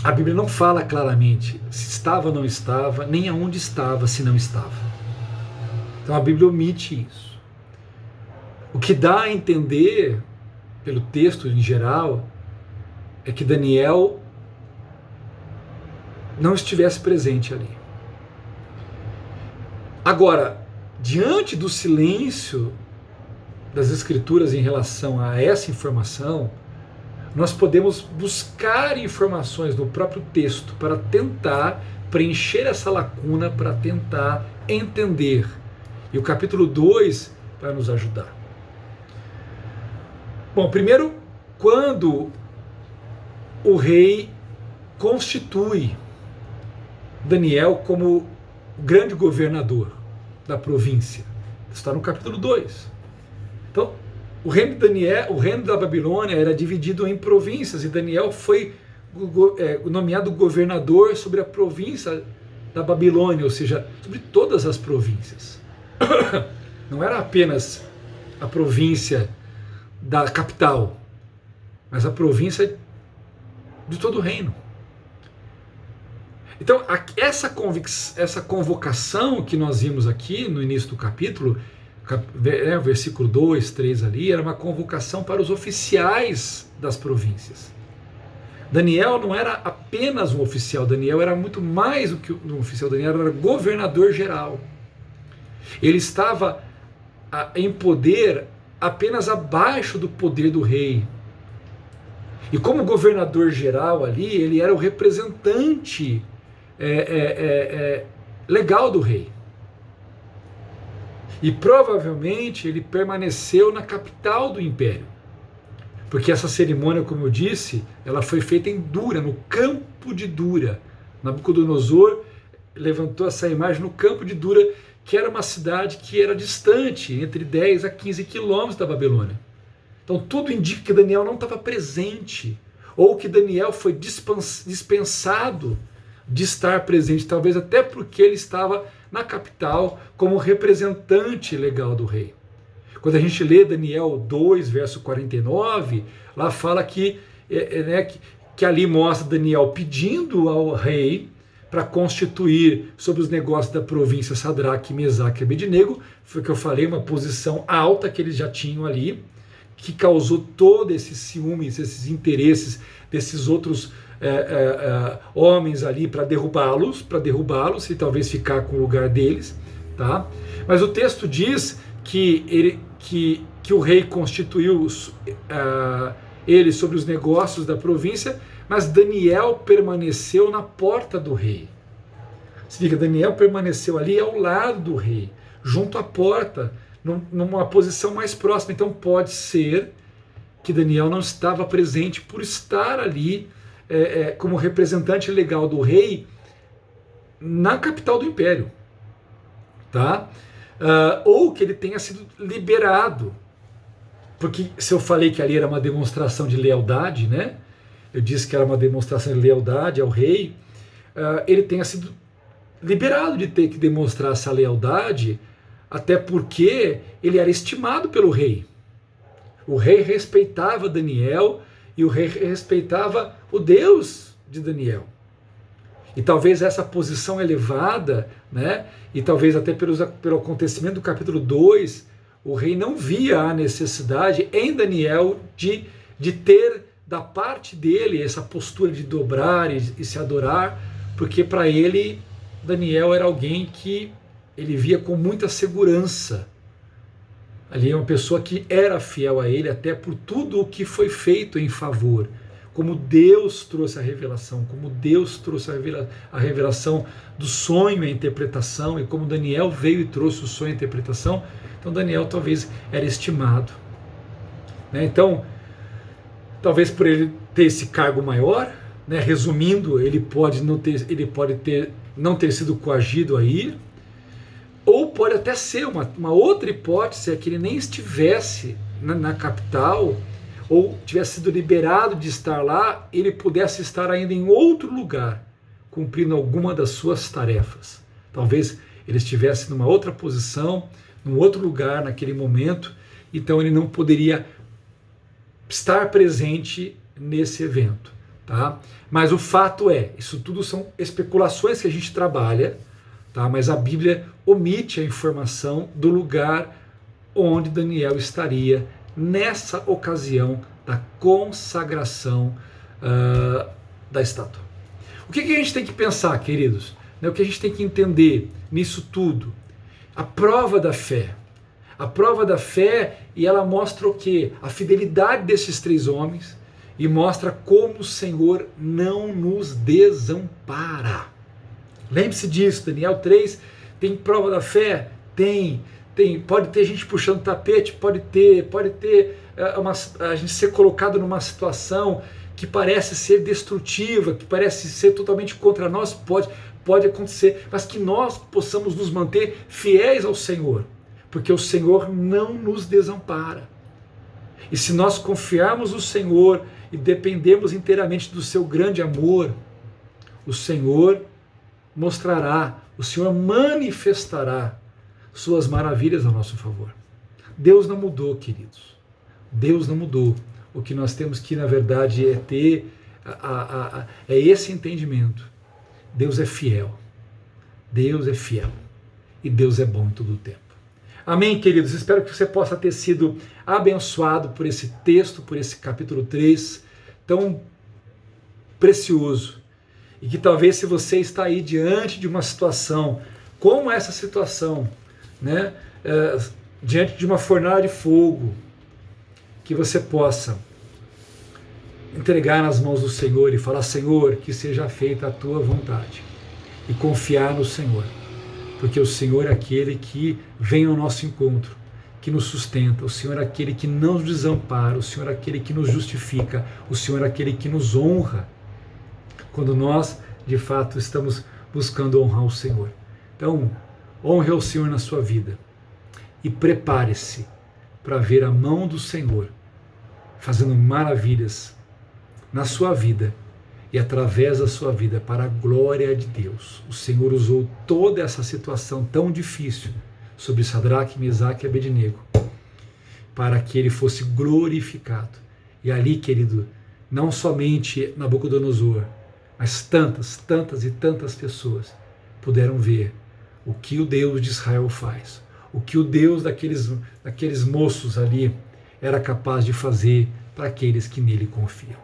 a Bíblia não fala claramente se estava ou não estava, nem aonde estava, se não estava. Então a Bíblia omite isso. O que dá a entender, pelo texto em geral, é que Daniel não estivesse presente ali. Agora, diante do silêncio das Escrituras em relação a essa informação, nós podemos buscar informações no próprio texto para tentar preencher essa lacuna, para tentar entender. E o capítulo 2 vai nos ajudar. Bom, primeiro, quando o rei constitui Daniel como grande governador da província. Está no capítulo 2. Então, o reino da Babilônia era dividido em províncias, e Daniel foi nomeado governador sobre a província da Babilônia, ou seja, sobre todas as províncias. Não era apenas a província da capital, mas a província de todo o reino. Então, essa convocação que nós vimos aqui no início do capítulo, versículo 2, 3 ali, era uma convocação para os oficiais das províncias. Daniel não era apenas um oficial, Daniel era muito mais do que um oficial, Daniel era governador geral. Ele estava em poder apenas abaixo do poder do rei. E como governador geral ali, ele era o representante legal do rei. E provavelmente ele permaneceu na capital do império. Porque essa cerimônia, como eu disse, ela foi feita em Dura, no campo de Dura. Nabucodonosor levantou essa imagem no campo de Dura, que era uma cidade que era distante, entre 10 a 15 quilômetros da Babilônia. Então tudo indica que Daniel não estava presente, ou que Daniel foi dispensado de estar presente, talvez até porque ele estava na capital como representante legal do rei. Quando a gente lê Daniel 2, verso 49, lá fala que ali mostra Daniel pedindo ao rei para constituir sobre os negócios da província Sadraque, Mesaque e Abednego, foi o que eu falei, uma posição alta que eles já tinham ali, que causou todo esses ciúmes, esses interesses desses outros homens ali para derrubá-los e talvez ficar com o lugar deles, tá? Mas o texto diz que o rei constituiu ele sobre os negócios da província, mas Daniel permaneceu na porta do rei. Significa, Daniel permaneceu ali ao lado do rei, junto à porta, numa posição mais próxima. Então pode ser que Daniel não estava presente por estar ali como representante legal do rei na capital do império, tá? Ou que ele tenha sido liberado, porque se eu falei que ali era uma demonstração de lealdade, né? Eu disse que era uma demonstração de lealdade ao rei, ele tenha sido liberado de ter que demonstrar essa lealdade, até porque ele era estimado pelo rei. O rei respeitava Daniel e o rei respeitava o Deus de Daniel. E talvez essa posição elevada, né, e talvez até pelo acontecimento do capítulo 2, o rei não via a necessidade em Daniel de ter da parte dele essa postura de dobrar e se adorar, porque para ele Daniel era alguém que ele via com muita segurança. Ali é uma pessoa que era fiel a ele até por tudo o que foi feito em favor. Como Deus trouxe a revelação, como Deus trouxe a revelação do sonho e a interpretação, e como Daniel veio e trouxe o sonho e a interpretação, então Daniel talvez era estimado. Né? Então, talvez por ele ter esse cargo maior, né? Resumindo, ele pode não ter sido coagido a ir, ou pode até ser uma outra hipótese, é que ele nem estivesse na capital, ou tivesse sido liberado de estar lá, ele pudesse estar ainda em outro lugar, cumprindo alguma das suas tarefas. Talvez ele estivesse numa outra posição, num outro lugar naquele momento, então ele não poderia estar presente nesse evento. Tá? Mas o fato é, isso tudo são especulações que a gente trabalha, tá? Mas a Bíblia omite a informação do lugar onde Daniel estaria nessa ocasião da consagração da estátua. O que a gente tem que pensar, queridos? O que a gente tem que entender nisso tudo? A prova da fé. A prova da fé, e ela mostra o quê? A fidelidade desses três homens, e mostra como o Senhor não nos desampara. Lembre-se disso, Daniel 3, tem prova da fé? Tem. Pode ter gente puxando tapete, pode ter a gente ser colocado numa situação que parece ser destrutiva, que parece ser totalmente contra nós, pode acontecer, mas que nós possamos nos manter fiéis ao Senhor, porque o Senhor não nos desampara. E se nós confiarmos no Senhor e dependemos inteiramente do seu grande amor, o Senhor mostrará, o Senhor manifestará suas maravilhas a nosso favor. Deus não mudou, queridos. Deus não mudou. O que nós temos que, na verdade, é ter é esse entendimento. Deus é fiel. Deus é fiel. E Deus é bom em todo o tempo. Amém, queridos? Espero que você possa ter sido abençoado por esse texto, por esse capítulo 3, tão precioso. E que talvez, se você está aí diante de uma situação, como essa situação, né, diante de uma fornalha de fogo, que você possa entregar nas mãos do Senhor e falar: Senhor, que seja feita a tua vontade, e confiar no Senhor, porque o Senhor é aquele que vem ao nosso encontro, que nos sustenta, o Senhor é aquele que não nos desampara, o Senhor é aquele que nos justifica, o Senhor é aquele que nos honra, quando nós, de fato, estamos buscando honrar o Senhor. Então, honre ao Senhor na sua vida e prepare-se para ver a mão do Senhor fazendo maravilhas na sua vida e através da sua vida para a glória de Deus. O Senhor usou toda essa situação tão difícil sobre Sadraque, Mesaque e Abednego para que ele fosse glorificado. E ali, querido, não somente Nabucodonosor, mas tantas e tantas pessoas puderam ver o que o Deus de Israel faz, o que o Deus daqueles moços ali era capaz de fazer para aqueles que nele confiam.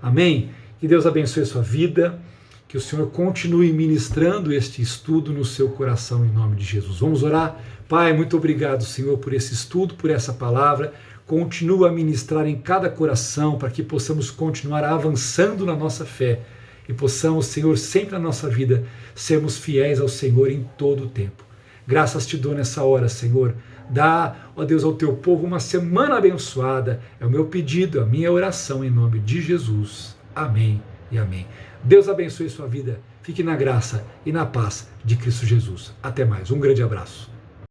Amém? Que Deus abençoe a sua vida, que o Senhor continue ministrando este estudo no seu coração em nome de Jesus. Vamos orar? Pai, muito obrigado, Senhor, por esse estudo, por essa palavra. Continua a ministrar em cada coração para que possamos continuar avançando na nossa fé e possamos, Senhor, sempre na nossa vida sermos fiéis ao Senhor em todo o tempo. Graças te dou nessa hora, Senhor. Dá, ó Deus, ao teu povo uma semana abençoada. É o meu pedido, a minha oração em nome de Jesus. Amém e amém. Deus abençoe sua vida. Fique na graça e na paz de Cristo Jesus. Até mais. Um grande abraço.